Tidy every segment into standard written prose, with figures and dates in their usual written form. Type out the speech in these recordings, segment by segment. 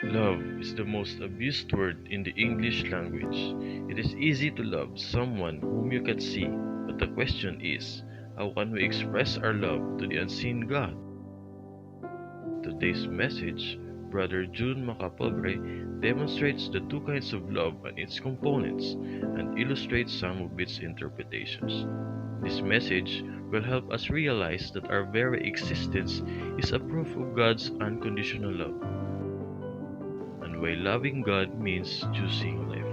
Love is the most abused word in the English language. It is easy to love someone whom you can see, but the question is, how can we express our love to the unseen God? Today's message, Brother June Macapobre demonstrates the two kinds of love and its components and illustrates some of its interpretations. This message will help us realize that our very existence is a proof of God's unconditional love, and why loving God means choosing life.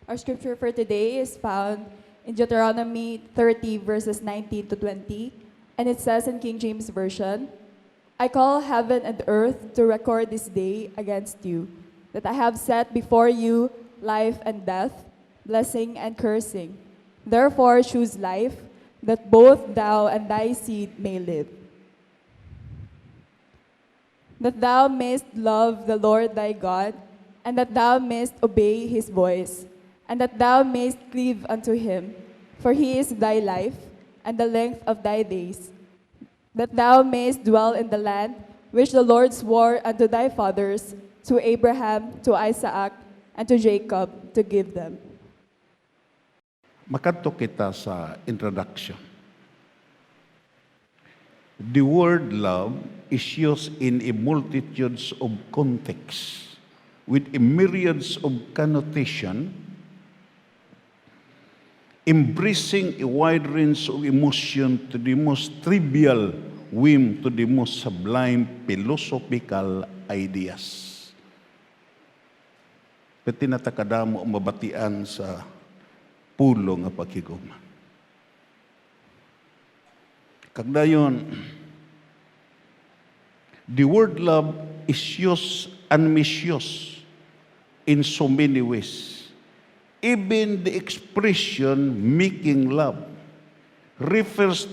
Our scripture for today is found in Deuteronomy 30, verses 19 to 20, and it says in King James Version, I call heaven and earth to record this day against you, that I have set before you life and death, blessing and cursing. Therefore choose life, that both thou and thy seed may live. That thou mayst love the Lord thy God, and that thou mayst obey his voice, and that thou mayst cleave unto him, for he is thy life, and the length of thy days, that thou mayst dwell in the land which the Lord swore unto thy fathers, to Abraham, to Isaac, and to Jacob, to give them. Makadto kita sa introduction. The word love is used in a multitudes of contexts with a myriads of connotation, embracing a wide range of emotion to the most trivial whim to the most sublime philosophical ideas. Pati natakadamo ang mabatian sa pulo nga paghigugma. Kagdayon, the word love is used and misused in so many ways. Even the expression making love refers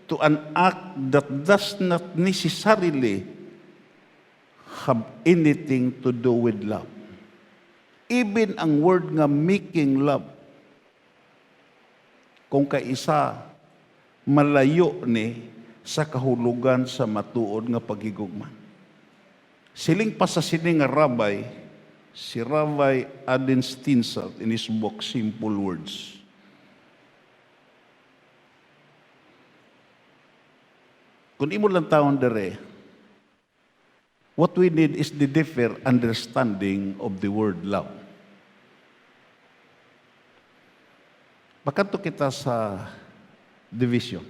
to an act that does not necessarily have anything to do with love. Even ang word nga making love, kung kaisa malayo ni sa kahulugan sa matuod nga paghigugma. Siling pa sa sini nga rabbi, si Rabbi Adin Stinsel in his book Simple Words. Kung imo lang taon dere, what we need is the deeper understanding of the word love. Makanto kita sa division.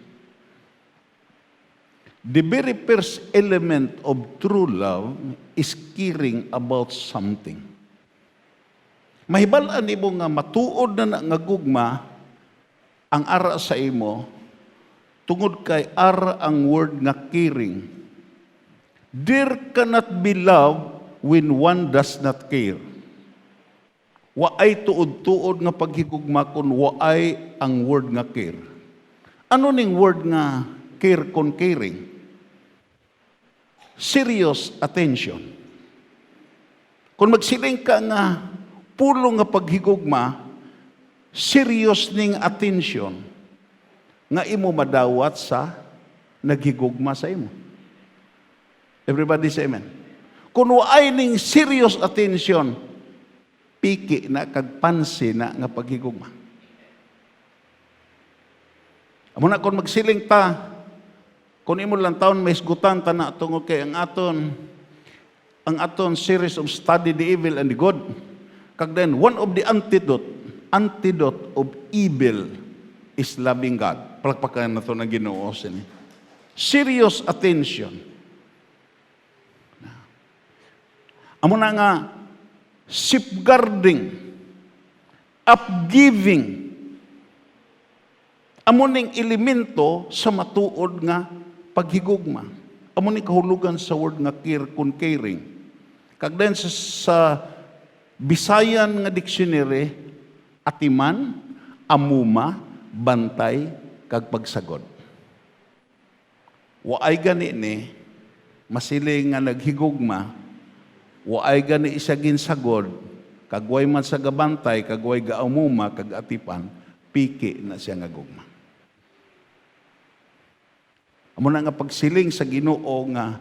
The very first element of true love is caring about something. Mahibalaan nimo nga matuod na nga gugma ang ara sa imo tungod kay ara ang word nga caring. There cannot be love when one does not care. Waay tuod-tuod nga paghigugma kun waay ang word nga care. Ano ning word nga care kon caring? Serious attention. Kung magsiling ka nga pulo nga paghigugma, serious ning attention nga imo madawat sa naghigugma sa imo. Everybody say amen. Kung waay ning serious attention, piki na kagpansin na nga paghigugma. Amo na kung magsiling ta, kung imo lang taon may isgutan ta na tungod kay ang aton series of study the evil and the good. Kag then one of the antidote of evil is loving God. Palakpakan na to na Ginoo sini. Serious attention. Amo na nga safeguarding, upgiving, amo ning elemento sa matuod nga paghigugma. Amo ning kahulugan sa word nga care kun caring. Kag then sa Bisayan nga dictionary, atiman, amuma, bantay, kag pagsagod. Waay gani ni masiling nga naghigugma, waay gani isa ginsagod, kagway man sa gabantay, kagway gaamuma, kag atipan, piki na siya nga gugma. Amo na nga pagsiling sa Ginoo nga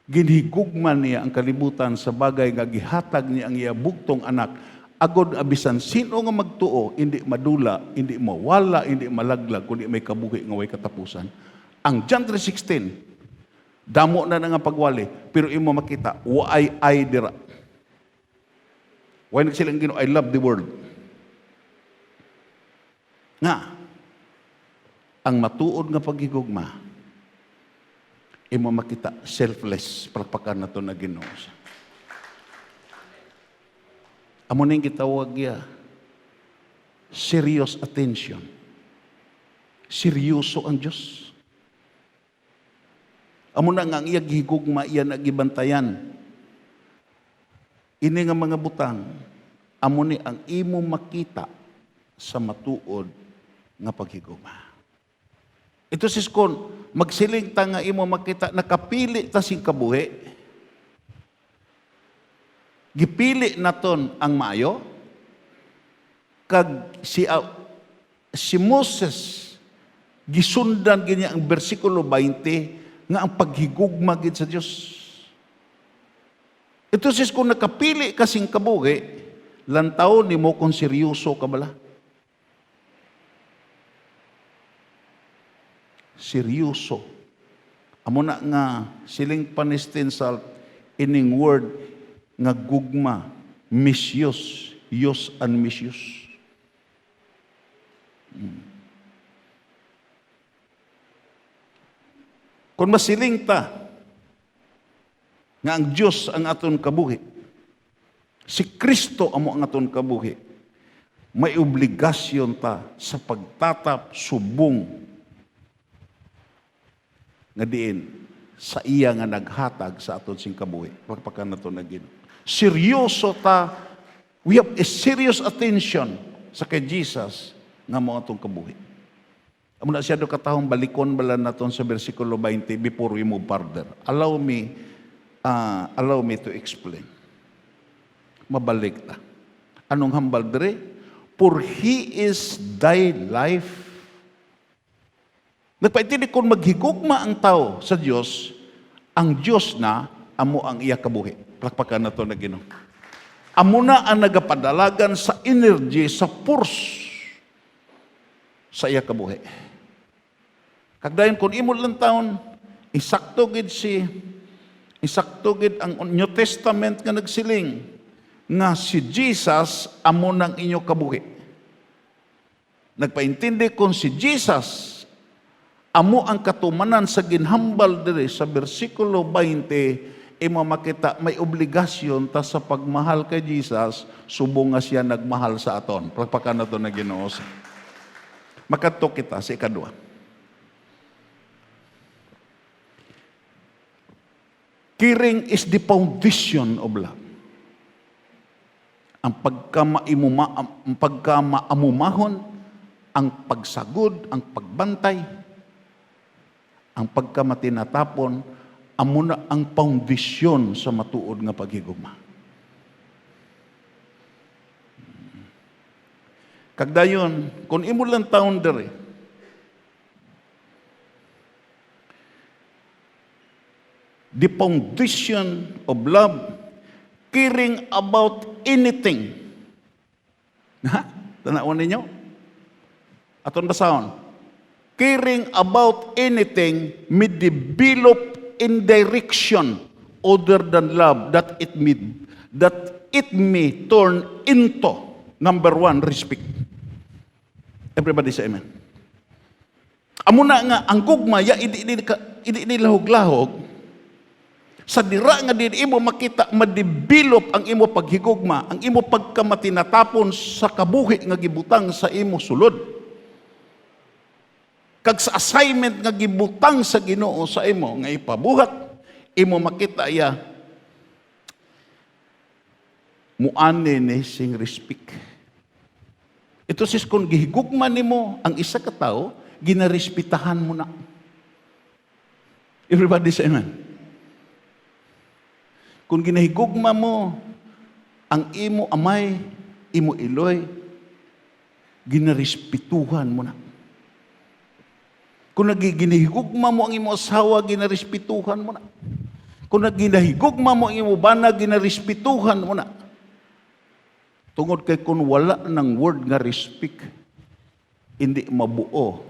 ginhigugman niya ang kalibutan sa bagay nga gihatag niya ang iya bugtong anak agod abisan sino nga magtuo hindi madula, hindi mawala, hindi malaglag kundi may kabuhi nga way katapusan. Ang John 3:16 damo na nga pagwali pero imo makita waay ay dira. Way nagsilang Ginoo I love the world. Nga ang matuod nga paghigugma imo makita selfless palakpakan nato na Ginoo. Amo ning gitawag ya serious attention. Seryoso ang Dios. Amo na nga ang iya gihigugma iya nagibantayan. Ini nga mga butang amo ni ang imo makita sa matuod nga paghigugma. Ito sis kon magsiling ta nga imo makita nakapili ta sing kabuhi. Gipili naton ang maayo kag si Moses gisundan ginya ang bersikulo 20 nga ang paghigugma gid sa Dios. Ito sis kung nakapili ka sing kabuhi, lantaw nimo kung seryoso ka bala. Seryoso. Amo na nga siling panistin sa ining word nga gugma, misuse, use and misuse. Kung masiling ta nga ang Diyos ang aton kabuhi, si Kristo amo ang aton kabuhi, may obligasyon ta sa pagtatap subong nga diin sa iya nga naghatag sa aton sing kabuhi. Pagpakan nato na Ginoo. Seryoso ta, we have a serious attention sa kay Jesus nga mo atong kabuhi. Amo na siya do katahong balikon bala naton sa bersikulo 20 before we move further. Allow me to explain. Mabalik ta. Anong hambal dire? For He is thy life. Nagpaintindi kung maghigugma ang tao sa Diyos, ang Diyos na amo ang iya kabuhi. Palakpakan na ito na Ginoo. Amo na ang nagapadalagan sa energy, sa force sa iya kabuhi. Kagdayon kung imo lang taon, isakto gid ang New Testament nga nagsiling nga si Jesus amo ng inyo kabuhi. Nagpaintindi kung si Jesus amo ang katumanan sa ginhambal diri sa bersikulo 20, imo makita may obligasyon ta sa pagmahal kay Jesus subong nga siya nagmahal sa aton. Pagpakan nato na Ginoo. Makadto kita sa ikadua. Caring is the foundation of love. Ang pagkamaamumahon, ang pagsagod, ang pagbantay, ang pagkamatinatapon, amo na ang foundation sa matuod nga paghigugma. Kagdayon, kung imo lang taon dere, the foundation of love, caring about anything. Tanawan ninyo? Aton basahon. Caring about anything may develop in direction other than love that it may turn into number 1, respect. Everybody say amen. Amo na nga ang gugma ya idi lahog-lahog sa dira nga di imo makita ma-develop ang imo paghigugma, ang imo pagkamatinatapon sa kabuhi nga gibutang sa imo sulod. Kag sa assignment nga gibutang sa Ginoo sa imo nga ipabuhat, imo makita ya muane ni sing respect. Ito sis kung gihigugma nimo ang isa ka tawo, ginarespetahan mo na. Everybody say amen. Kung ginahigugma mo ang imo amay, imo iloy, ginarespetuhan mo na. Kung nagiginahigugma mo ang imo asawa, ginarespetuhan mo na. Kung naginahigugma mo ang imo bana, ginarespetuhan mo na. Tungod kay kung wala ng word nga respect, hindi mabuo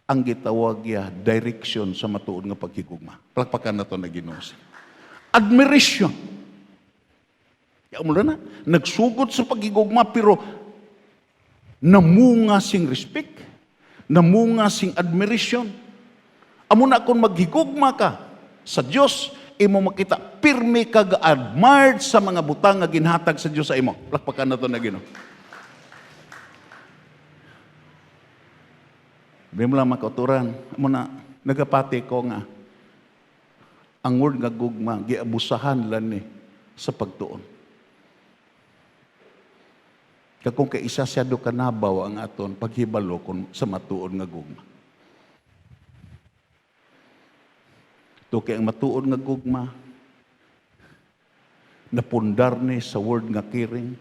ang gitawag ya direction sa matuod nga paghigugma. Palakpakan na to na Ginoo. Admiration. Ya mo na, nagsugod sa paghigugma pero namunga sing respect, namunga sing admiration. Amo na kung maghigugma ka sa Dios, imo makita pirmi ka ga-admired sa mga butang nga ginhatag sa Dios sa imo. Palakpakan na to na Ginoo. Di mo lang makauturan. Amo na, nagapati ko nga, ang word nga gugma, giabusahan lang ni sa pagtuon. Kung kay isa siya do kanabaw ang aton paghibalo kung sa matuod nga gugma. To kay ang matuod nga gugma, napundar ni sa word nga kiring,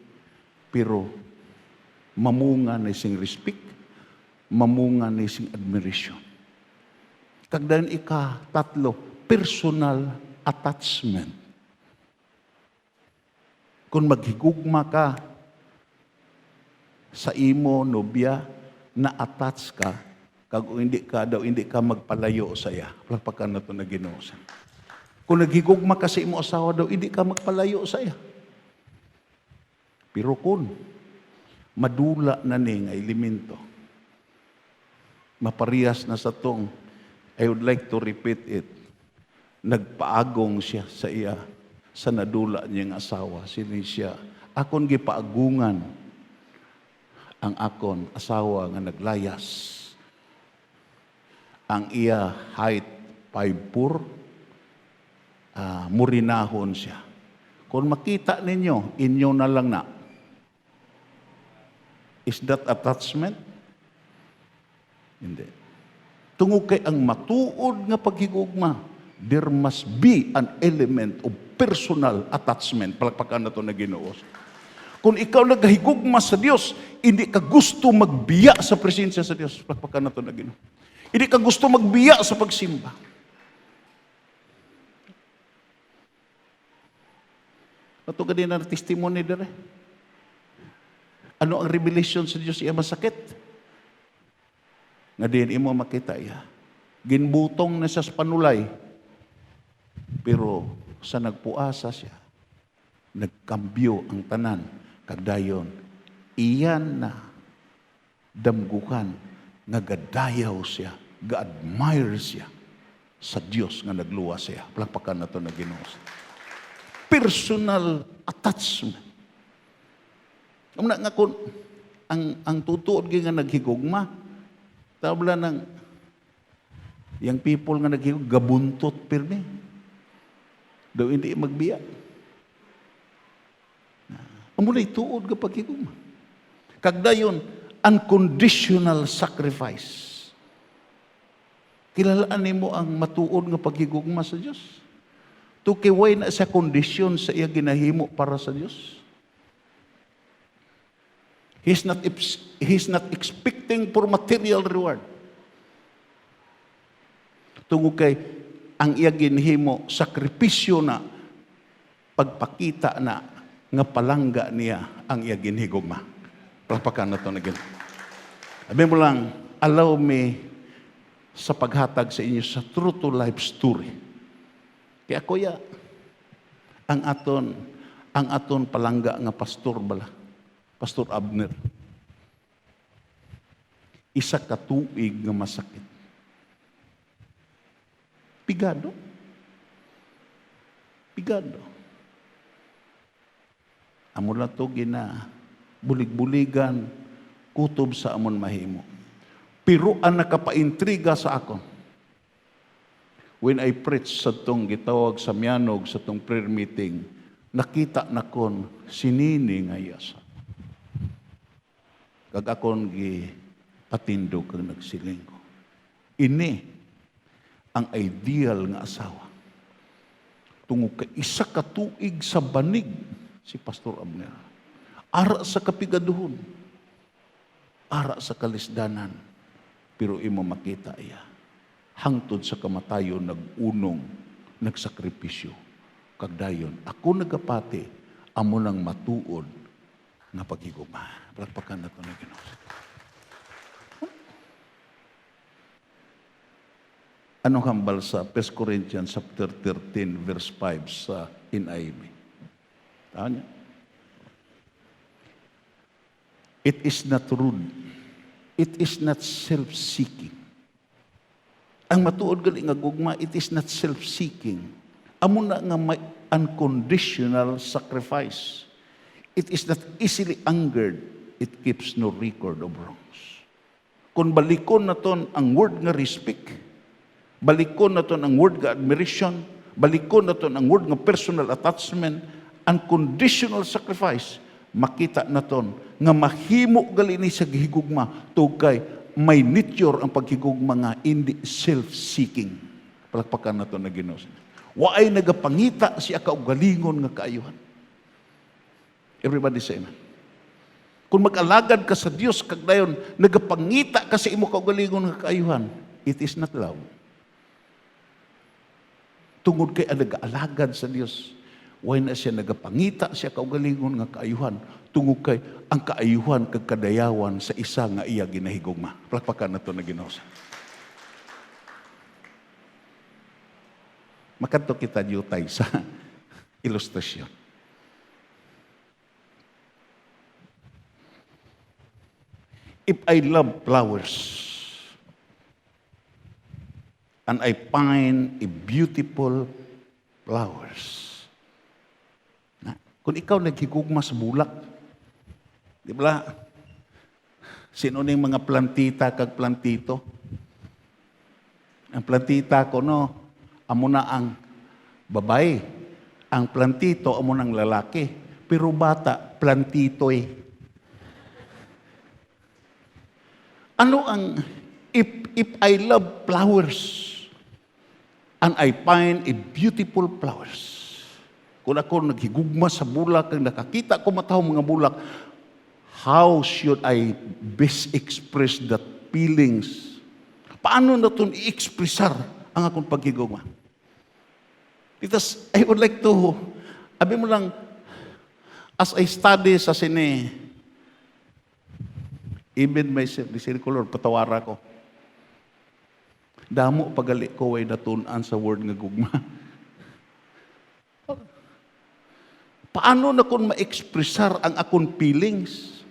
pero mamunga ni sing respect, mamunga ni sing admiration. Kagdan tatlo, personal attachment. Kung maghigugma ka sa imo nobya, na-attach ka, kag hindi ka magpalayo sa iya. Palakpakan na to na Ginoo. Kung naghigugma ka sa imo asawa daw, hindi ka magpalayo sa iya. Pero kung madula na ni nga elemento, maparehas na sa tong, I would like to repeat it, nagpaagong siya sa iya, sa nadula niyang asawa, sini siya, akon gipaagungan ang akon asawa nga naglayas. Ang iya height 5'4", murinahon siya. Kung makita ninyo, inyo na lang na. Is that attachment? Hindi. Tungod kay ang matuod nga paghigugma, there must be an element of personal attachment. Palakpakan na to na Ginoo. Kung ikaw naghigugma sa Dios, hindi ka gusto magbiya sa presensya sa Dios. Palakpakan na to na Ginoo. Hindi ka gusto magbiya sa pagsimba. Ito ka din na testimony dere. Ano ang revelation sa Dios iya masakit? Nga din imo makita iya. Ginbutong na siya sa panulay. Pero sa nagpuasa siya, nagkambyo ang tanan. Kagdayon, iyan na damgukan nga gadayaw siya, ga-admire siya sa Dios nga nagluwa siya. Palakpakan na to na Ginoo. Personal attachment. Nga kung ang tutuod nga naghigugma, tabla ng yung people nga naghigug, gabuntot pirmi. Daw hindi magbiya. Amulay tuod ka paghigugma. Kagdayon, unconditional sacrifice. Kilalaan nimo ang matuod nga paghigugma sa Dios. Tukiway na sa kondisyon sa iya ginahimo para sa Dios. He's not expecting for material reward. Tungod kay ang iya ginhimo sakripisyo na pagpakita na nga palangga niya ang iya ginhigugma. Palakpakan na to na Ginoo. Sabi mo lang, allow me sa paghatag sa inyo sa true to life story. Kaya kuya, ang aton palangga nga pastor bala, Pastor Abner, isa ka tuig nga masakit. Pigado. Amo na to gina bulig-buligan kutob sa amon mahimo. Pero ang nakapaintriga sa akon, when I preach sa tong gitawag sa miyanog sa tong prayer meeting, nakita na kon sinini nga yasa. Kag akon patindog kag nagsiling ko. Ini ang ideal nga asawa. Tungod ka isa ka tuig sa banig si Pastor Abner. Ara sa kapigaduhon. Ara sa kalisdanan. Pero imo makita iya, hangtod sa kamatayon nagunong, nagsakripisyo. Kagdayon, ako nagapati, amo nang matuod nga paghigugma. Palakpakan nato na Ginoo. Anong hambal sa 1 Corinthians chapter 13 verse 5 sa NIV? Tanya. It is not rude. It is not self-seeking. Ang matuod gali nga gugma, it is not self-seeking. Amo na nga may unconditional sacrifice. It is not easily angered. It keeps no record of wrongs. Kung balikon naton ang word nga respect, balikon naton ang word nga admiration, balikon naton ang word nga personal attachment, unconditional sacrifice, makita naton nga mahimo gali ni sa gihigugma tugkay may nature ang paghigugma nga hindi self-seeking. Palakpakan naton na Ginoo. Waay nagapangita siya kaugalingon nga kaayuhan. Everybody say amen. Kung mag-alagad ka sa Dios kag dayon nagapangita ka sa imo kaugalingon nga kaayuhan, it is not love. Tungod kay nag-alagad sa Dios, way na siya nagapangita siya kaugalingon nga kaayuhan, tungod kay ang kaayuhan kag kadayawan sa isa nga iya ginahigugma. Palakpakan nato na Ginoo. Makadto kita diutay sa ilustrasyon. If I love flowers and I find a beautiful flowers. Na, kung ikaw naghigugma sa bulak, di ba? Sino ning mga plantita kag plantito? Ang plantita ko no, amo na ang babae. Ang plantito amo nang lalaki. Pero bata, plantito eh. Ano ang if I love flowers and I find a beautiful flowers. Kung ako naghigugma sa bulak, kung nakakita ko matahong mga bulak, how should I best express that feelings? Paano na ito i-expressar ang akong paghigugma? Because I would like to, abi mo lang, as I study sa sine, even myself, the circular, patawara ko. Damo pagali ko way natunan sa word nga gugma. Paano na kung ma-expressar ang akong feelings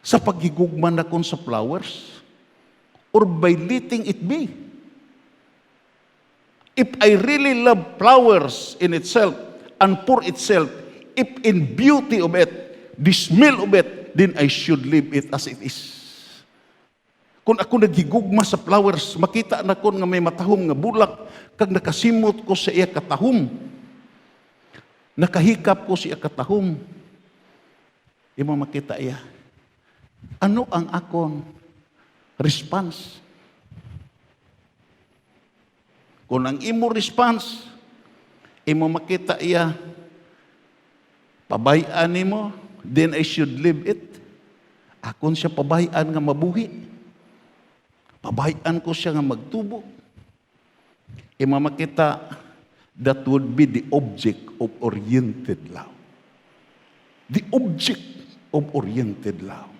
sa paghigugma na kung sa flowers? Or by letting it be? If I really love flowers in itself and for itself, if in beauty of it, the smell of it, then I should leave it as it is. Kung ako naghigugma sa flowers, makita na ko nga may matahom nga bulak, kag nakasimot ko sa iya katahom. Nakahikap ko sa iya katahom. Imo makita iya. Ano ang akong response? Kung ang imo response, imo makita iya, pabayaan nimo, then I should leave it. Akon siya pabayaan nga mabuhi. Pabayaan ko siya nga magtubo. Imamakita, that would be the object of oriented love. The object of oriented love.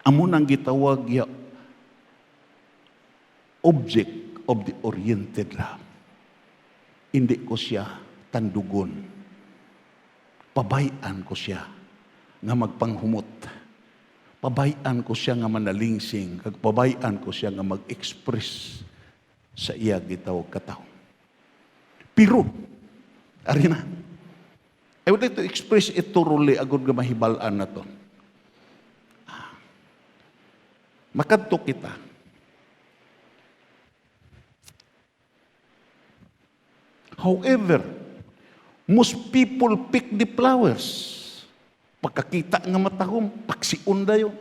Amo nang gitawag ya object of the oriented love. Hindi ko siya tandugon. Pabayaan ko siya nga magpanghumot. Pabayaan ko siya nga manalingsing. Pabayaan ko siya nga mag-express sa iya gitawag kataw. Pero, ari na, I would like to express it thoroughly agud nga mahibalaan na to. Makadto kita. However, most people pick the flowers. Pagkakita nga matahom, paksiun dayon.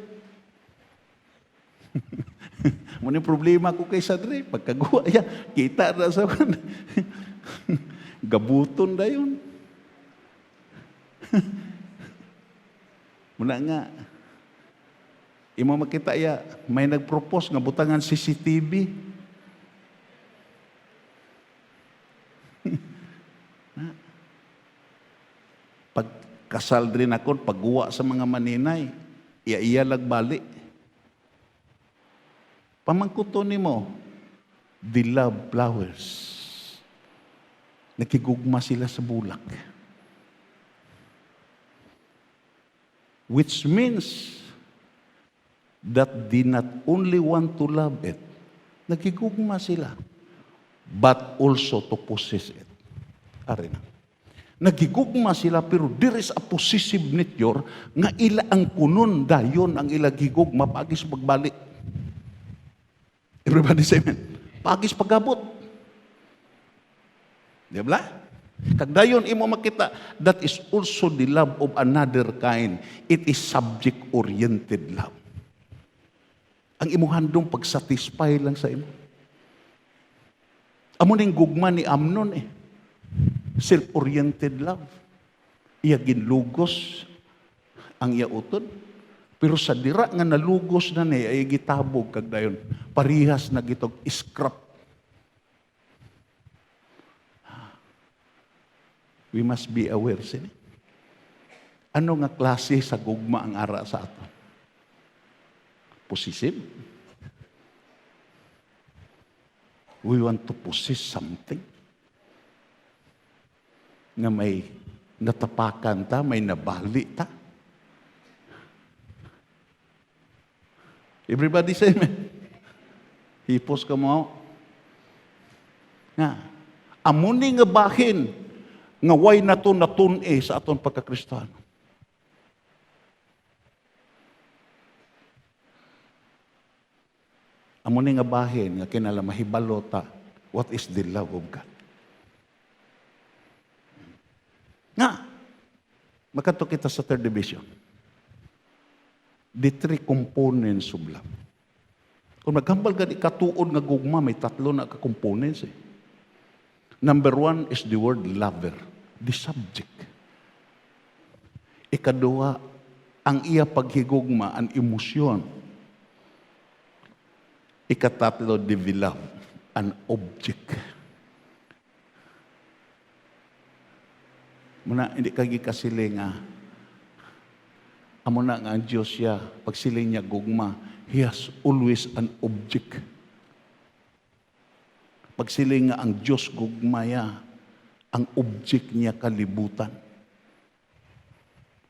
Muna problema ko kay Sadre, pagkagawa ya, kita na sa kan. Gabuton dayon. Muna nga, Imo makita ya, may nagpropose nga butangan CCTV. Pag kasal din ako, pagguwa sa mga maninay, iya lagbali. Pamangkuto nimo, they love flowers. Nakigugma sila sa bulak. Which means that they not only want to love it, nakigugma sila, but also to possess it. Ari na. Nagigugma sila, pero there is a possessive nature nga ila ang kunon dayon ang ila gigugma pagis pagbalik. Everybody say amen. Pagis pagabot. Di ba? Kagdayon imo makita, that is also the love of another kind. It is subject-oriented love. Ang imo handong pag-satisfy lang sa imo. Amo ning gugma ni Amnon self-oriented love. Iya ginlugos ang iya utod. Pero sa dira nga nalugos na niya, ay gitabog kagdayon. Parihas na gitog scrap. We must be aware sini. Ano nga klase sa gugma ang ara sa aton? Possessive. We want to possess something. Nga may natapakan ta, may nabali ta. Everybody say amen. Hipos ka mo. Nga, amuni nga bahin, nga way natun sa aton pagkakristiyano. Amuni nga bahin, nga kinala mahibalota, what is the love of God? Nga, makato kita sa third division. The three components of love. Kung naghambal ka di katuod nga gugma, may tatlo na ka-components Number one is the word lover, the subject. Ikadua, ang iya paghigugma, ang emosyon. Ikatatlo, the beloved, an object. Muna, hindi kagi kasiling amo na nga ang Diyos siya, pag siling niya gugma, He has always an object. Pag siling nga ang Diyos gugmaya, ang object niya kalibutan.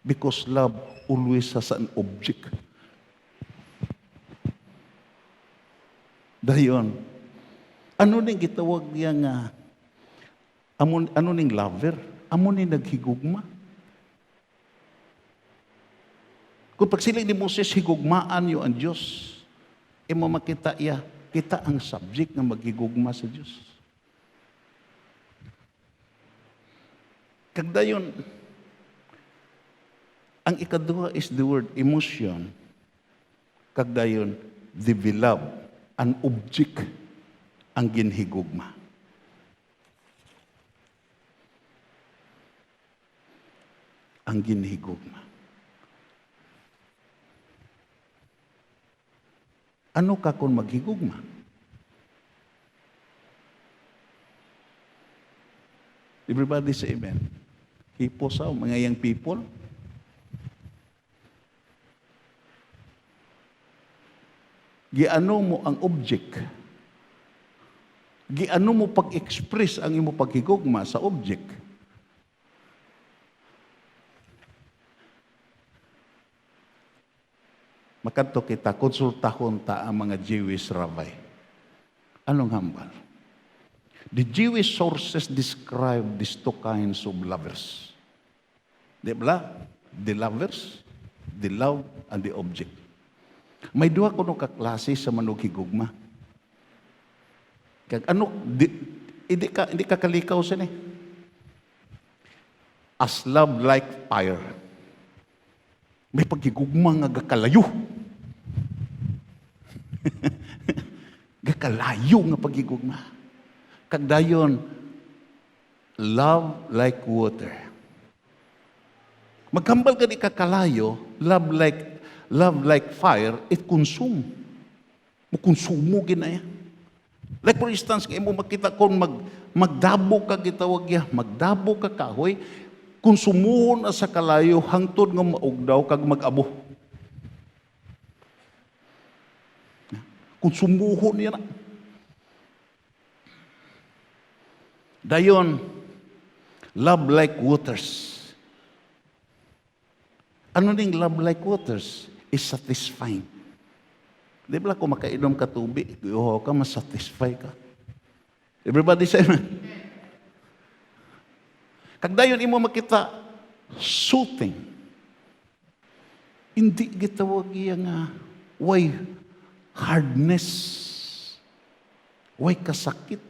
Because love always has an object. Dayon, ano ning gitawag niya nga, ano ning lover? Amo ning naghigugma? Kung pagsiling ni Moses, higugmaan yo ang Diyos, imo makita iya, kita ang subject na maghigugma sa Diyos. Kagdayon, ang ikaduha is the word emotion. Kagdayon, the beloved, an object ang ginhigugma. Ang ginhigugma. Ano ka kung maghigugma? Everybody say amen. Hiposaw, mga young people. Giano mo ang object. Giano mo pag-express ang imo paghigugma sa object. Makadto kita, konsultahon ta ang mga Jewish rabbi. Anong hambal? The Jewish sources describe these two kinds of lovers. Di ba? The lovers, the love, and the object. May duha kuno ka klase sa manughigugma. Kag ano, hindi ka kalikaw sini. As love like fire. May paghigugma nga gakalayo. Gakalayo nga paghigugma. Kagdayon, love like water. Maghambal ka di kakalayo, love like love like fire, it consume. Mukonsumo ginaya. Like for instance, kaya mo makita kung magdabo ka gitawag ya, magdabo ka kahoy, konsumuhon na sa kalayo hangtod nga maugdaw kag mag-abo. Konsumuhon niya na. Dayon, love like waters. Ano ning love like waters? Is satisfying. Di ba kung makainom ka tubig, iuhaw ka, masatisfy ka. Everybody say amen. Kagdayon imo makita, soothing. Hindi gitawag iya nga, why hardness, why kasakit.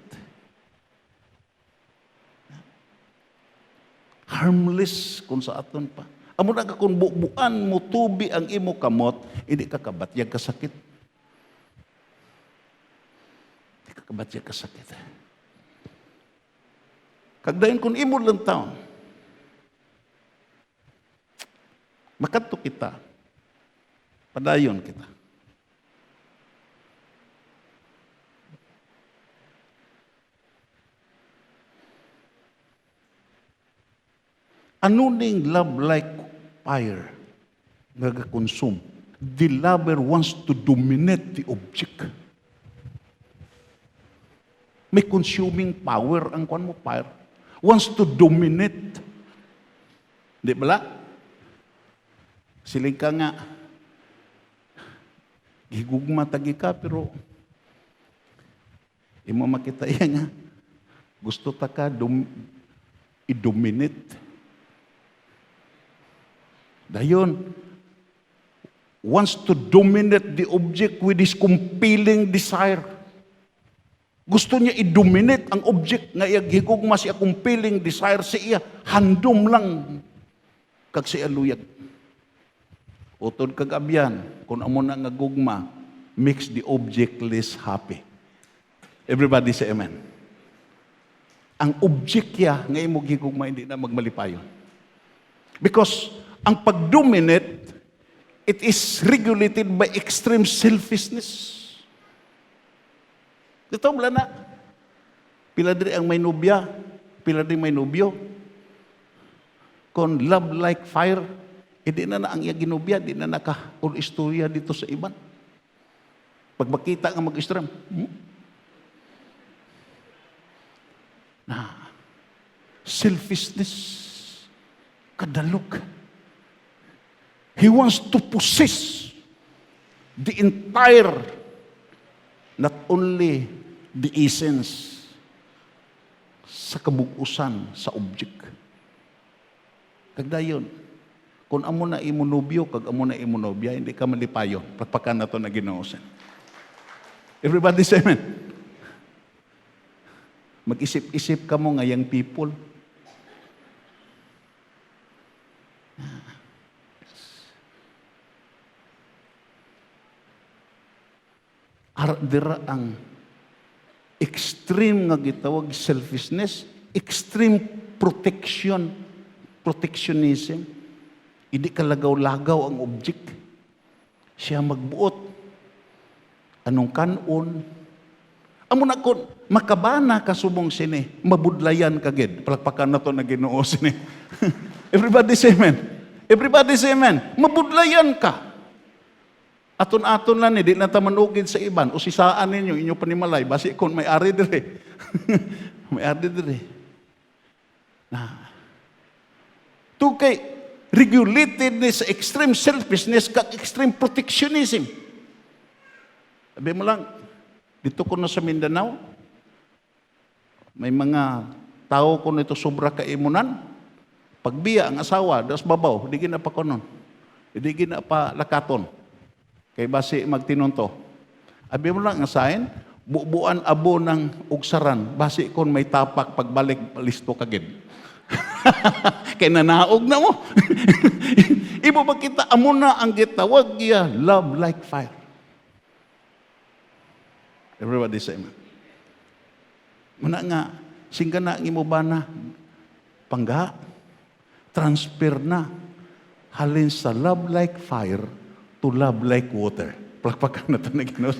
Harmless kung sa aton pa. Amo na ka kung buuan mo tubi ang imo kamot, hindi ka kabatyag kasakit. Hindi ka kabatyag kasakit. Kagdayon kung imo lang taon, makadto kita, padayon kita. Ano ning love like fire nga consume? The lover wants to dominate the object. May consuming power ang kwan mo, fire. Wants to dominate. Di ba? Siling ka nga, gigugma tagi ka, pero imo makita yan nga, gusto ta ka i-dominate. Dayon, wants to dominate the object with his compelling desire. Gusto niya i-dominate ang object nga iyaghigugma siya compelling desire sa iya. Handom lang kag siya luyag. Utod kag abyan, kung amo na nga gugma, makes the object less happy. Everybody say amen. Ang object ya nga imo gigugma hindi na magmalipayon. Because ang pag-dominate, it is regulated by extreme selfishness. Ito, wala na. Pila din ang may nobya, pila din may nobyo. Kung love like fire, hindi na ang iya ginobya, hindi na naka-istorya dito sa iban. Pag makita nga mag-extreme, selfishness, kadalok. He wants to possess the entire, not only the essence, sa kabugusan sa object. Kagdayon, kung amo na imunobyo, kag amo na imunobya, hindi ka malipayon. Pagpakan na ito na ginoosan. Everybody say amen. Mag-isip-isip ka mo nga young people. Dira ang extreme nga gitawag selfishness, extreme protectionism. Hindi ka lagaw-lagaw ang object. Siya magbuot. Anong kanon? Amo na kon makabana ka subong sini, mabudlayan ka gid. Palakpakan na to na Ginoo sini. Everybody say amen. Everybody say amen. Mabudlayan ka. Aton-aton lang, di na tamanugid sa iban. O sisaan ninyo, inyo panimalay. Basi kung may ari dire. May ari dire. To kay regulatedness, extreme selfishness, kag extreme protectionism. Sabi mo lang, dito ko na sa Mindanao, may mga tao ko nito sobra kaimunan. Pagbiya ang asawa, das babaw, di gina pa konon. Di gina pa lakaton. Kay basi magtinunto. Abi mo lang asahin, bubuan abo ng ugsaran, basi kon may tapak pagbalik listo kagid. Kay nanaog na mo. Ibo ba kita amo na ang gitawag ya love like fire. Everybody say amen. Muna nga, singka na ang imo ba na pangga, transfer na halin sa love like fire to to love like water. Palakpakan na ito na Ginoo.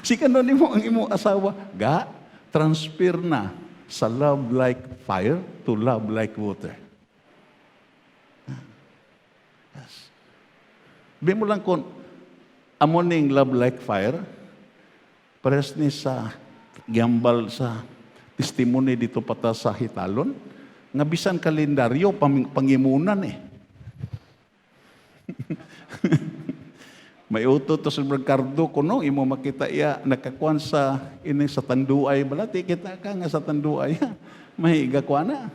Si kanon mo ang imo asawa, ga, transfer na sa love like fire to love like water. Yes. Bi mo lang kung amoning love like fire, pares ni sa gambal sa testimony dito pata sa Hitalon, nga bisan kalendaryo, pangimunan eh. May uto to sa Ricardo kuno imo makita iya nakakuan sa ini sa tanduay balati kita ka nga sa tanduay may gakwana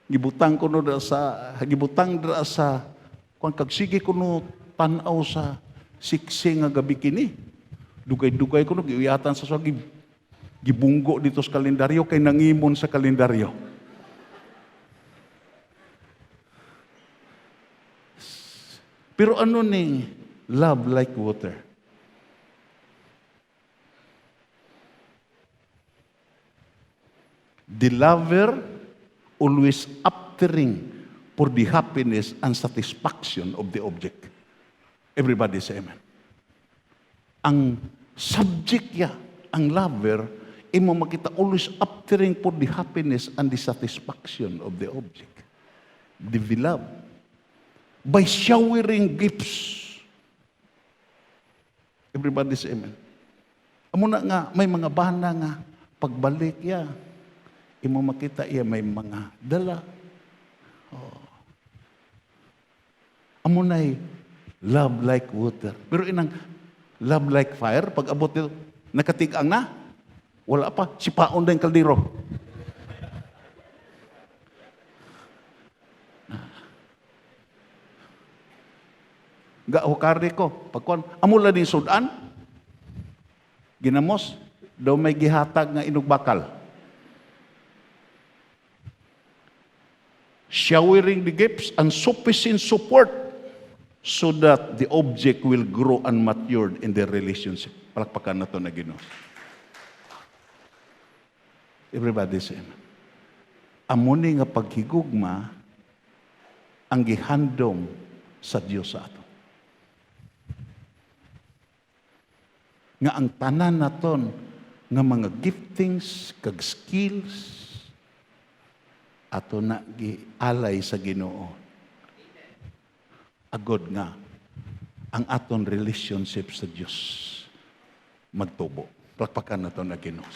gibutang kuno gibutang dra sa kuan kag sige kuno tan-aw sa siksi nga gabi kini dugay-dugay kuno giuyatan sa swag gibunggo dito sa kalendaryo kay nangimon sa kalendaryo. Pero ano ning love like water? The lover always aptering for the happiness and satisfaction of the object. Everybody say amen. Ang subject ya, ang lover, imo makita always aptering for the happiness and the satisfaction of the object. The beloved. By showering gifts. Everybody say amen. Amo na nga, may mga bana nga, pagbalik ya, imo makita iya may mga dala. Oh. Amo na'y love like water. Pero inang love like fire, pag abot nito, nakatigang na, wala pa, sipaon na yung kaldero. Gahukari ko, pagkuan, amula din sudan, ginamos, daw may gihatag nga inugbakal. Showering the gifts and sufficient support so that the object will grow and mature in the relationship. Palakpakan na ito na Ginoo. Everybody say, amuni nga paghigugma ang gihandom sa Dios sa ato. Nga ang tanan naton nga mga giftings kag skills ato na gialay sa Ginoo. Agod nga ang aton relationship sa Dios magtubo. Palakpakan naton na Ginoo.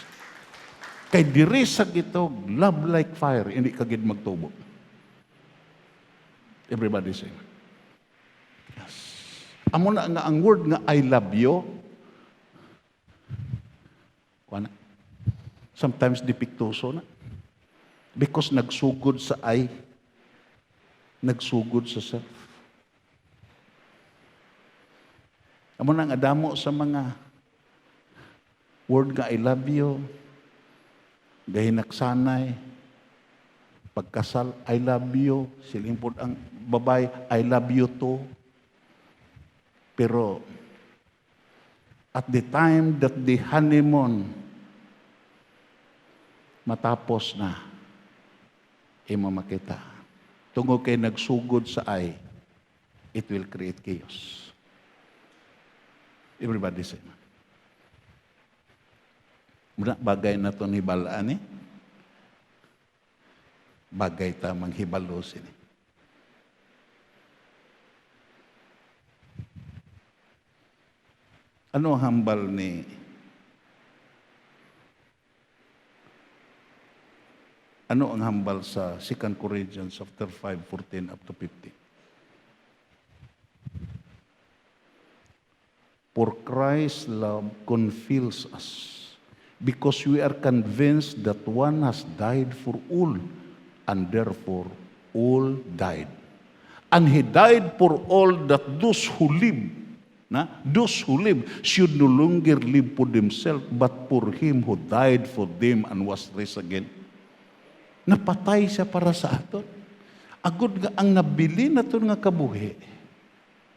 Kay diri sa gito love like fire hindi kagid magtubo. Everybody say. Yes. Amo na nga ang word nga I love you. Sometimes dipiktuso na. Because nagsugod sa I, nagsugod sa self. Amo nang adamo sa mga word nga I love you, gahinaksanay, pagkasal, I love you, silimpod ang babay, I love you too. Pero at the time that the honeymoon matapos na, imo makita. Tungod kay nagsugod sa I, it will create chaos. Everybody say, muna bagay na ito ni balaan eh. Bagay ta manghibalosin eh. Ano ang hambal ni Ano ang hambal sa 2 Corinthians chapter 5:14 up to 15? For Christ's love compels us, because we are convinced that one has died for all, and therefore all died. And he died for all that those who live should no longer live for themselves, but for him who died for them and was raised again. Napatay siya para sa aton. Agud nga ang nabili naton nga kabuhi,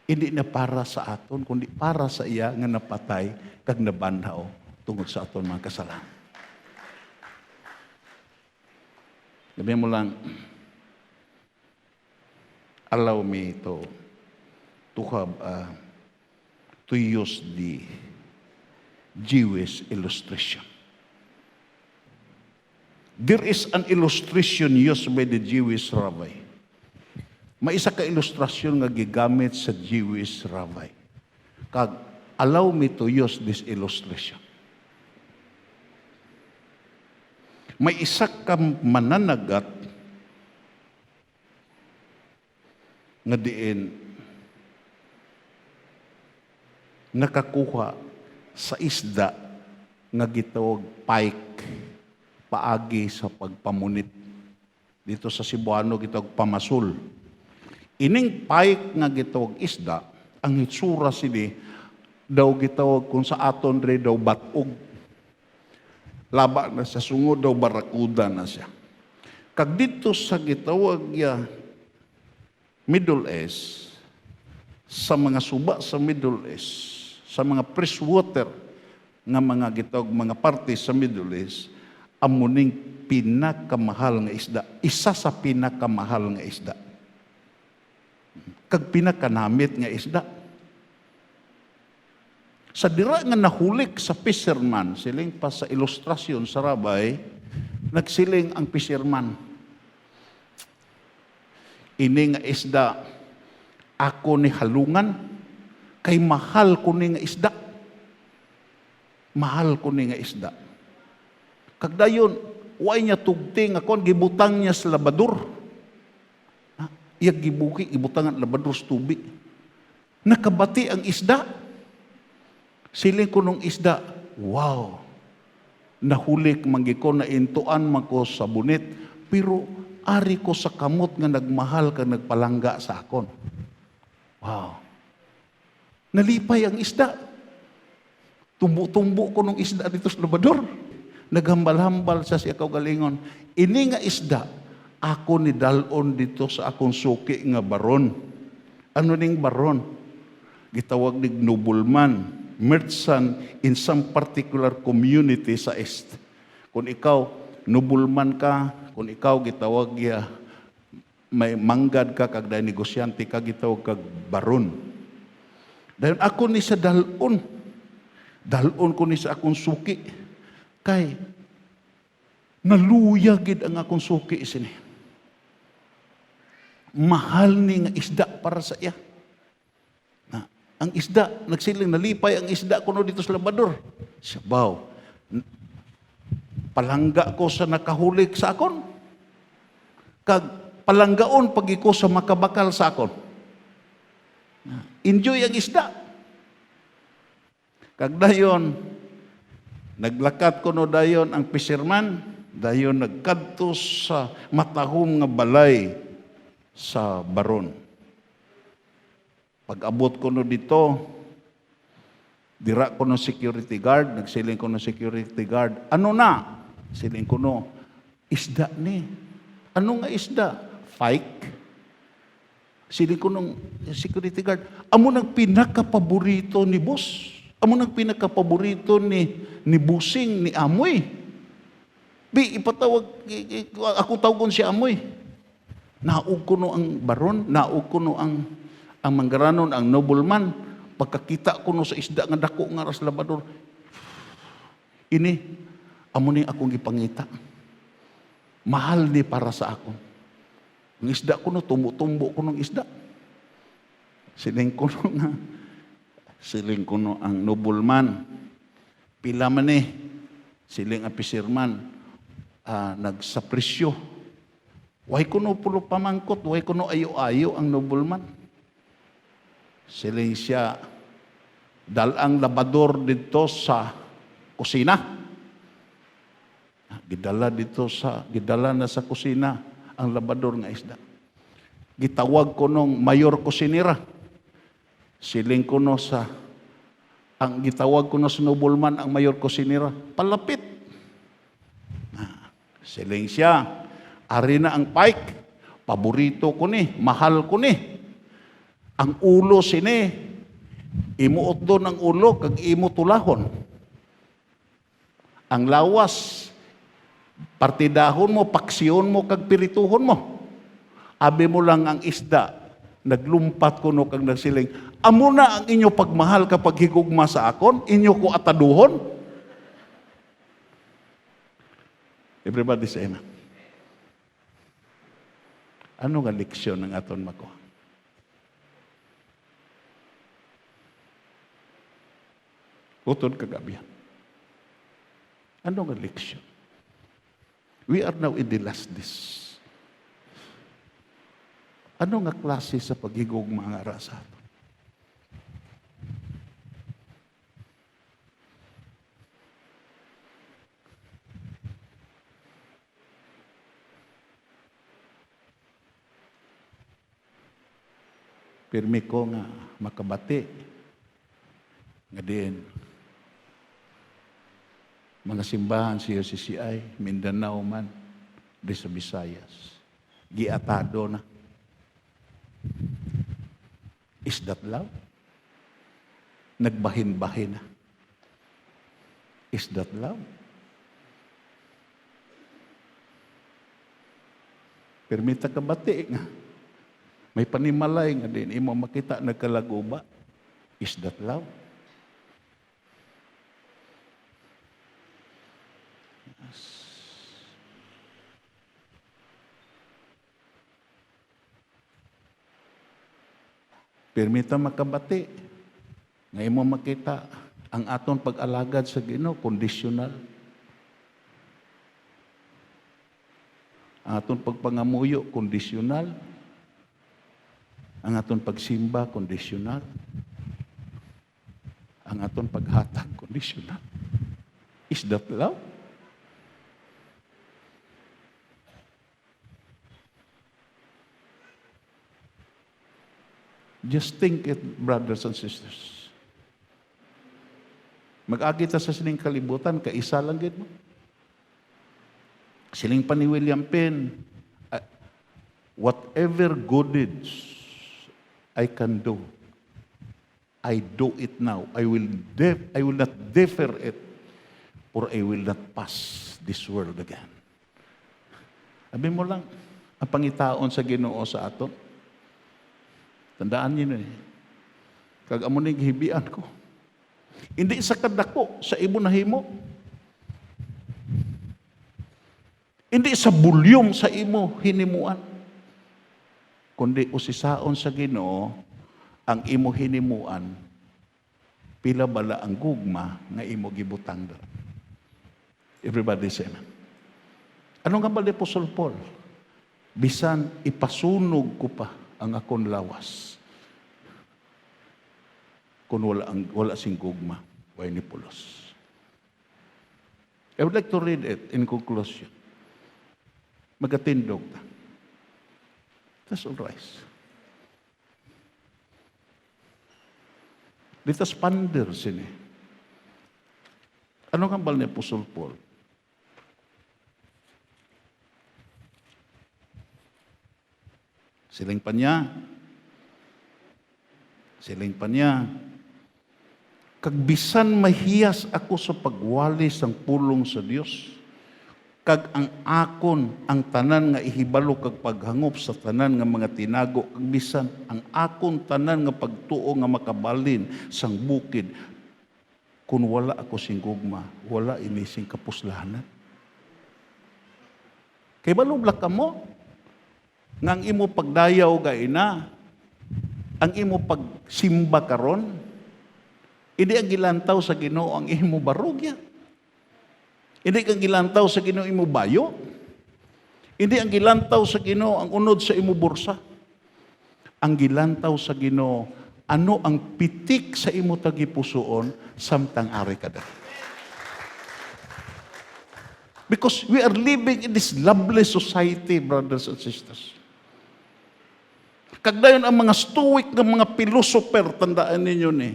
hindi na para sa aton, kundi para sa iya nga napatay kag nabanhaw tungod sa aton mga kasalanan. Sabi mo lang, allow me to to have to use the Jewish illustration. There is an illustration used by the Jewish rabbi. May isa ka ilustrasyon nga gigamit sa Jewish rabbi. Kag, allow me to use this illustration. May isa ka mananagat nga diin nakakuha sa isda nga gitawag pike paagi sa pagpamunit. Dito sa Cebuano gitawag pamasul. Ining pike nga gitawag isda, ang hitsura sini daw gitawag kung sa aton re daw batog. Laba na sa sungod daw barakuda na siya. Kag dito sa gitawag ya Middle East, sa mga suba sa Middle East, sa mga freshwater nga mga gitawag mga parte sa Middle East, amuning pinakamahal nga isda. Isa sa pinakamahal nga isda. Kag pinakanamit nga isda. Sa dira nga nahulik sa fisherman, siling pa sa ilustrasyon sa rabay, nagsiling ang fisherman. Ini nga isda, ako ni halungan, kay mahal ko ni nga isda. Mahal ko ni nga isda. Kagdayon, way niya tugting ako, gibutang niya sa labador. Iya gibuki, gibutang ang labador sa tubig. Nakabati ang isda. Siling ko nung isda, wow, nahulik manggiko na intuan man ko sa bunit, pero ari ko sa kamot nga nagmahal ka nagpalangga sa akon. Wow. Nalipay ang isda. Tumbo-tumbo ko nung isda dito sa labador. Naghambal-hambal sa siya kaugalingon. Ini nga isda, ako ni dalon dito sa akong suki nga baron. Ano ning baron? Gitawag ni nobleman, merchant in some particular community sa East. Kung ikaw, nobleman ka, kung ikaw gitawag ya, may manggad ka, kag dahil negosyante ka, gitawag kag baron. Dahil ako ni sa dalon. Dalon ko ni sa akong suki. Kay, naluyagid ang akong suki sini. Mahal ni nga isda para sa iya. Ang isda, nagsiling, nalipay ang isda ko no dito sa labador. Sabaw, palangga ko sa nakahulik sa akon. Kag palanggaon pag ko sa makabakal sa akon. Enjoy ang isda. Kag dayon, naglakat ko no dayon ang fisherman, dayon nagkadto sa matahom nga balay sa baron. Pag abot ko no dito, dira ko no security guard, nagsiling ko no security guard, ano na? Siling ko no, isda ni. Ano nga isda? Pike. Siling ko nung security guard, amo nang pinakapaborito ni boss. Amo nang pinakapaborito ni busing, ni amoy. Bi, ipatawag, ako tawagon si amoy. Naug ko no ang baron, naug ko no ang manggaranon, ang nobleman. Pagkakita ko no sa isda nga dako nga ras labador, ini, amo ni akong gipangita. Mahal ni para sa akon. Ang isda ko no, tumbo-tumbo ko ng isda. Siling ko no nga, siling ko no ang nobleman. Pila man siling ang fisherman, nagsapresyo. Way ko no pulo pamangkot, way ko no ayo-ayo ang nobleman. Siling siya, dalang labador dito sa kusina. Gidala na sa kusina ang labador nga isda. Gitawag ko nung mayor kusinira. Siling ko no ang gitawag ko no sa nobleman ang mayor kusinira. Palapit. Siling siya, ari na ang pike. Paborito ko ni, mahal ko ni. Ang ulo sini, imuot doon ang ulo, kag imo tulahon. Ang lawas, partidahon mo, paksyon mo, kag pirituhon mo. Abi mo lang ang isda, naglumpat kuno kag nagsiling, amo na ang inyo pagmahal kapag higugma sa akon, inyo ko ataduhon. Everybody say amen. Ano nga leksyon ng aton makuha? Utod kagabihan. Ano nga leksyon? We are now in the last days. Ano nga klase sa paghigugma nga ara sa aton? Pirmi ko nga makabati nga din mga simbahan sa UCCI, Mindanao man, di sa Visayas, giatado na. Is that love? Nagbahin-bahin na. Is that love? Permita ka bati nga. May panimalay nga din, imo makita nagkalaguba. Is that love? Yes. Permita makabati. Nga imo makita ang aton pag-alagad sa Ginoo conditional. Ang aton pagpangamuyo conditional. Ang aton pagsimba conditional. Ang aton paghatag conditional. Is that love? Just think it, brothers and sisters. Mag-agi ta sa sining kalibutan, kaisa lang gid mo. Siling pa ni William Penn, whatever good deeds I can do, I do it now. I will not defer it, for I will not pass this world again. Sabi mo lang, ang pangitaon sa Ginoo sa aton, tandaan niyo na kag amo ning hibian ko. Hindi sa kadako sa imo nahimo. Hindi sa bulyong sa imo hinimuan. Kundi usisaon sa Ginoo ang imo hinimuan pila bala ang gugma nga imo gibutang dara. Everybody say amen. Ano nga ba ni Apostol Paul? Bisan ipasunog ko pa ang akong lawas. Kung wala sing gugma, way ni pulos. I would like to read it in conclusion. Magatindog ta. Let's all rise. Litas pander sini. Ano nga bal ni Apostol Paul? Siling pa niya, kagbisan mahiyas ako sa pagwalis ang pulong sa Dios, kag ang akon ang tanan nga ihibalo kag paghangop sa tanan nga mga tinago, kagbisan ang akon tanan nga pagtuo nga makabalin sang bukid, kun wala ako sing gugma, wala ini sing kapuslahanan. Kay balubla ka mo, nga ang imo pagdayaw gaina, ang imo pagsimba karon, hindi ang gilantaw sa Ginoo ang imo barugya. Hindi ang gilantaw sa Ginoo imo bayo. Hindi ang gilantaw sa Ginoo ang unod sa imo bursa. Ang gilantaw sa Ginoo, ano ang pitik sa imo tagipusoon samtang ari kada. Because we are living in this lovely society, brothers and sisters. Kagdayon ang mga stoic ng mga philosopher, tandaan ninyo ni,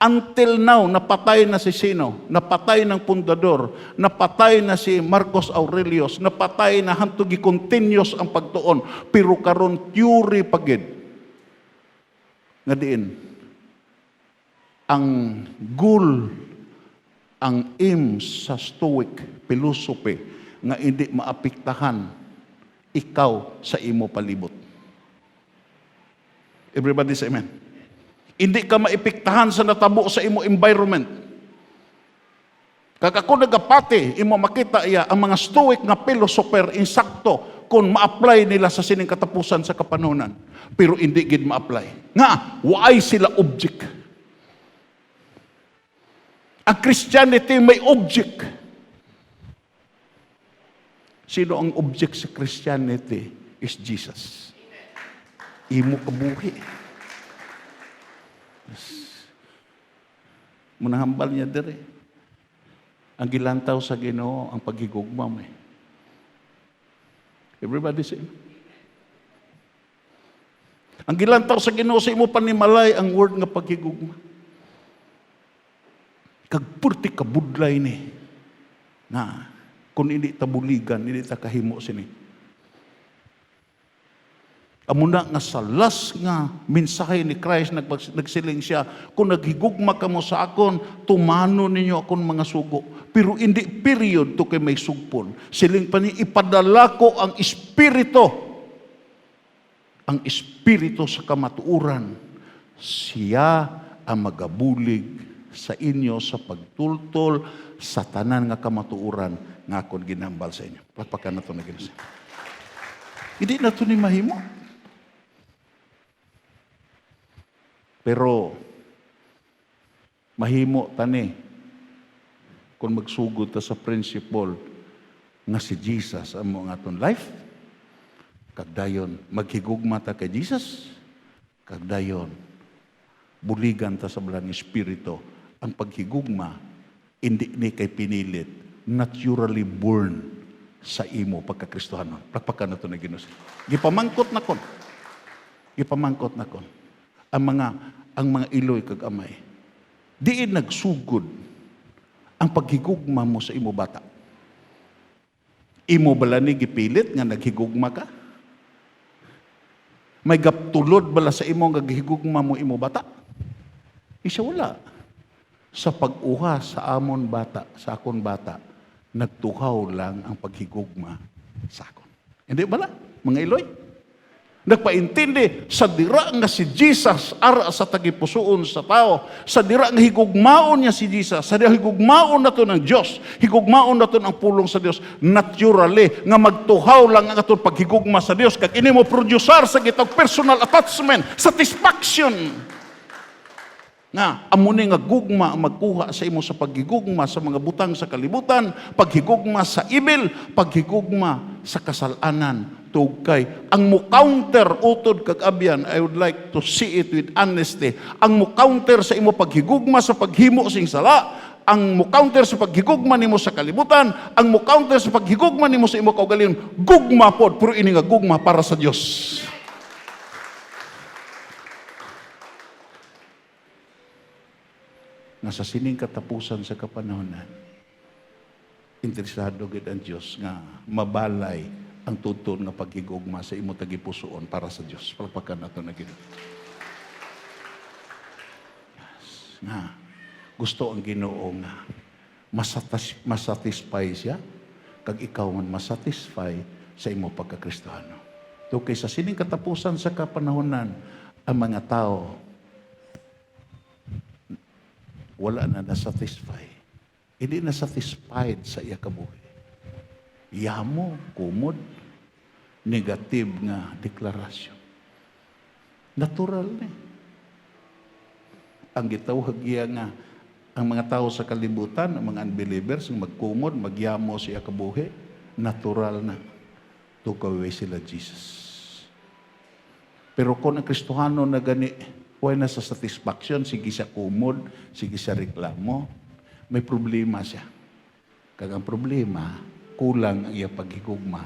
until now, napatay na si sino? Napatay ng pundador, napatay na si Marcos Aurelius, napatay na hantugi continuous ang pagtuon, pero karon theory pagid. Nga diin, ang goal, ang aim sa stoic philosophy, nga hindi maapektahan ikaw sa imo palibot. Everybody say amen. Hindi ka maipiktahan sa natabo sa imo environment. Kag ako nagapati, imo makita iya ang mga stoic nga philosopher insakto kung ma-apply nila sa sining katapusan sa kapanunan. Pero hindi gid ma-apply. Nga, why sila object? Ang Christianity may object. Sino ang object sa Christianity? Is Jesus. Imo kabuhi. Munahambal niya dire. Ang gilantaw sa Ginoo ang paghigugma mo. Everybody say. Ang gilantaw sa Ginoo sa imo panimalay ang word nga paghigugma. Kag purti kabudlay ni na kung hindi tabuligan, hindi ta kahimo sini. Amuna nga sa last nga mensahe ni Christ nagsiling siya, kung naghigugma kamo sa akon, tumano ninyo akon mga sugo. Pero hindi period to kay may sugpon. Siling pa ni ipadala ko ang Espiritu. Ang Espiritu sa kamatuuran. Siya ang magabulig sa inyo sa pagtultol sa tanan nga kamatuuran nga akon ginambal sa inyo. Pagpakan na ito na ginasa. Hindi na ito ni mahimo. Pero, mahimo tani kung magsugod ta sa principle nga si Jesus ang mga aton life, kagdayon, maghigugma ta kay Jesus, kagdayon, buligan ta sa balang Espiritu, ang paghigugma, hindi ni kay pinilit, naturally born sa imo pagkakristohanon. Pagpakan na ito na Ginoo. Gipamangkot na kon. Gipamangkot na kon. Ang mga iloy kag amay. Diin nagsugod ang paghigugma mo sa imo bata. Imo bala ni gipilit nga naghigugma ka? May gaptulod bala sa imo nga gihigugma mo imo bata? Isa wala. Sa pag-uha sa amon bata, sa akon bata, nagtuhaw lang ang paghigugma sa akon. Hindi bala, mga iloy? Nagpaintindi sa dira nga si Jesus ara sa tagipusoon sa tao, sa dira nga higugmaon niya si Jesus, sa dira higugmaon nato ng Dios, higugmaon nato ang pulong sa Dios, naturally nga magtuhaw lang ang atong paghigugma sa Dios kag ini mo producer sa gitag personal attachment, satisfaction. Nga amo ni nga gugma ang magkuha sa imo sa paghigugma sa mga butang sa kalibutan, paghigugma sa ibil, paghigugma sa kasalanan. Tugkay ang mo counter utod kag abyan, I would like to see it with honesty. Ang mo counter sa imo paghigugma sa paghimo sing sala, ang mo counter sa paghigugma nimo sa kalibutan, ang mo counter sa paghigugma nimo sa imo kaugalingon, gugma pod, pero ini nga gugma para sa Dios. Nasa sining katapusan sa kapanahonan, interesado gid ang Dios nga mabalay ang tuton nga paghigugma sa imo tagipusoon para sa Dios. Palpakan nato na Ginoo. Yes. Nga gusto ang Ginoo nga masatisfy siya kag ikaw man masatisfy sa imo pagkakristohano. Tukay sa sining katapusan sa kapanahonan, ang mga tao wala na nasatisfy. Hindi na satisfied sa iya kabuhi. Yamo, kumod, negative nga deklarasyon. Natural ni. Ang gitawag iya nga, ang mga tao sa kalibutan, ang mga unbelievers, magkumod, magyamo siya kabuhi, natural na. Tukaway sila Jesus. Pero kung ang Kristohano na gani, huwag na sa satisfaction, sige siya kumod, sige siya reklamo, may problema siya. Kag ang problema, kulang ang iya paghigugma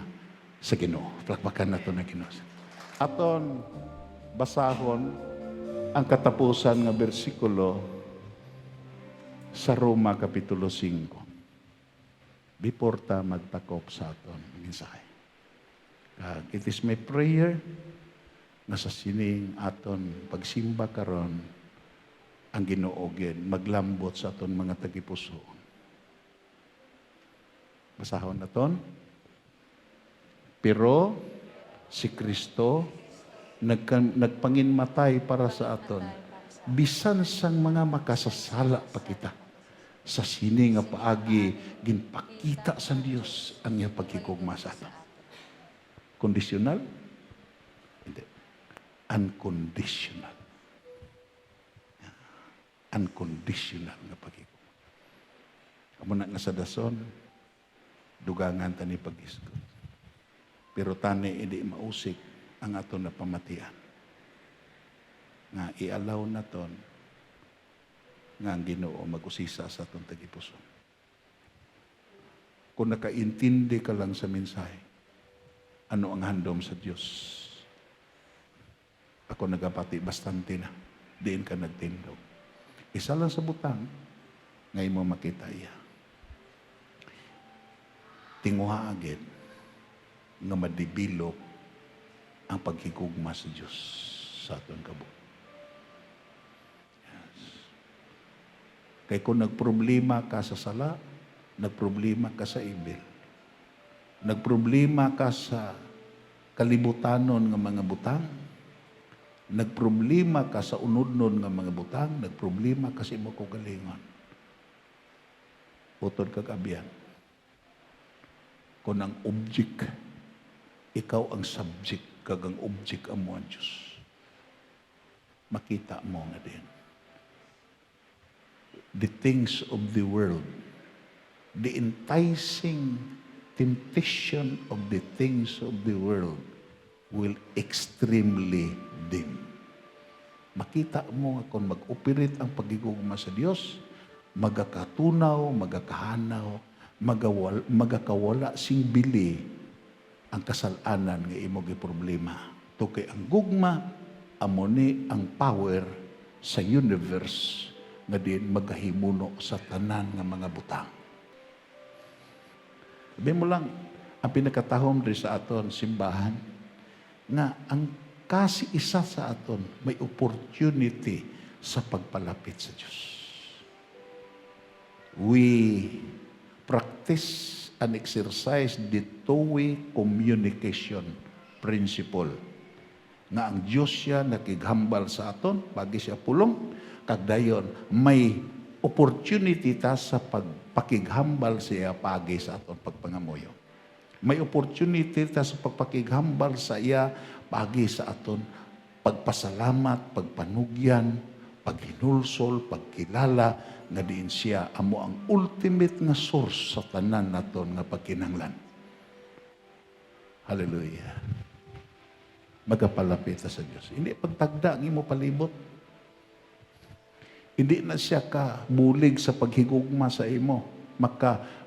sa Ginoo. Plakpakan na ito na Ginoo. Aton basahon ang katapusan nga bersikulo sa Roma Kapitulo 5. Before ta magtakop sa aton mensahe. It is my prayer na sa sining aton pagsimba karon ang Ginoo gid maglambot sa aton mga tagipuso. Basahon naton. Pero si Kristo nagpanginmatay para sa aton. Bisan sang mga makasasala pa kita. Sa sini nga paagi, ginpakita sa Dios ang iya pagkikugma sa aton. Conditional? Hindi. Unconditional. Unconditional nga pagkikugma. Amo na nga sa dason, dugangan tani pag-isgot. Pero tani hindi mausik ang aton na pamatian. Nga ialaw na ton nga ang Ginoo mag-usisa sa aton tagipuson. Kung nakaintindi ka lang sa mensahe, ano ang handom sa Diyos? Ako nagapati bastante na. Diin ka nagtindog. Isa lang sa butang, ngay mo makita iya. Tinguha agad nga madibilog ang paghigugma sa Diyos sa aton kabuhi. Yes. Kaya kung nagproblema ka sa sala, nagproblema ka sa ibil, nagproblema ka sa kalibutanon nga mga butang, nagproblema ka sa unodnon nga mga butang, nagproblema ka sa imo kagalingon. Utod kag abyan. Kung ang object, ikaw ang subject, kag ang object amo ang Diyos. Makita mo nga din. The things of the world, the enticing temptation of the things of the world will extremely dim. Makita mo nga kung mag-operate ang pagigugma sa Diyos, magakatunaw, magakahanaw, magakawala sing bili ang kasalanan nga imong problema. Tukay ang gugma, amo ni ang power sa universe nga din magahimuno sa tanan nga mga butang. Sabi mo lang, ang pinakatahom rin sa aton, simbahan, nga ang kasi isa sa aton may opportunity sa pagpalapit sa Diyos. We practice and exercise the two-way communication principle. Nga ang Diyos siya nakighambal sa aton, pagi siya pulong, kagdayon may opportunity ta sa pagpakighambal siya pagi sa aton pagpangamuyo. May opportunity ta sa pagpakighambal sa iya pagi sa aton pagpasalamat, pagpanugyan, paghinulsol, pagkilala, nga diin siya amo ang ultimate nga source sa tanan naton nga pagkinahanglan. Hallelujah. Magapalapit sa Dios. Hindi pagtagda ang imo palibot. Hindi na siya ka bulig sa paghigugma sa imo.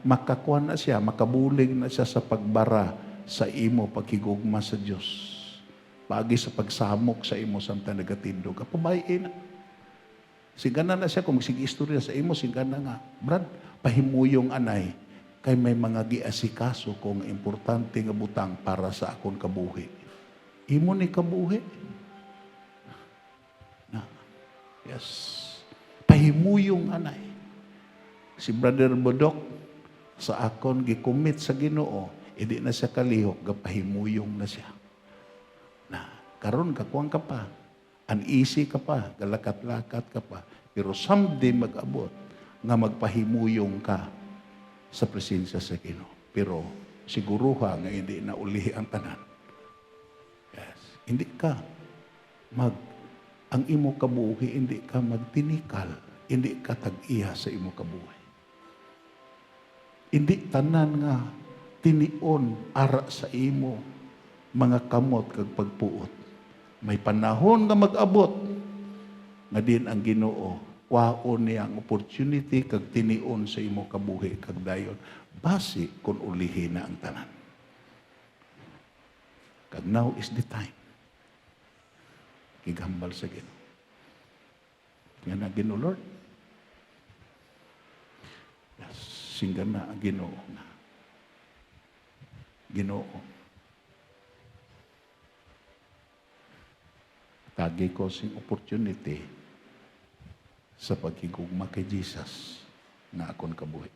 Makakuha na siya, makabulig na siya sa pagbara sa imo paghigugma sa Dios. Pagi sa pagsamok sa imo samtang nagatindog. Kapabayin na. Sigana na siya, kung magsige istorya sa imo, sigana nga, Brad, pahimuyong anay, kay may mga giasikaso kung importante nga butang para sa akon kabuhi. Imo ni kabuhi. Na, yes. Pahimuyong anay. Si Brother Bodok, sa akon gikumit sa Ginoo, hindi na siya kalihok, gapahimuyong na siya. Na, karon kakuang ka pa. Uneasy ka pa, galakat-lakat ka pa. Pero someday mag-abot nga magpahimuyong ka sa presensya sa Ginoo. Pero siguruha nga hindi na uli ang tanan. Yes. Hindi ka ang imo kabuhi, hindi ka magtinikal, hindi ka tag-iya sa imo kabuhi. Hindi tanan nga tinion ara sa imo mga kamot kag pagpuot. May panahon nga mag-abot nga din ang Ginoo waon niya ang opportunity kag tinion sa imo kabuhi kag dayon basi kun ulihin na ang tanan. Kag now is the time. Kigambal sa Ginoo. Nga na Ginoo Lord. Yes, singgan na ang Ginoo na. Ginoo. Tagi ko sing opportunity sa pagkigugma kay Jesus na akon kabuhi.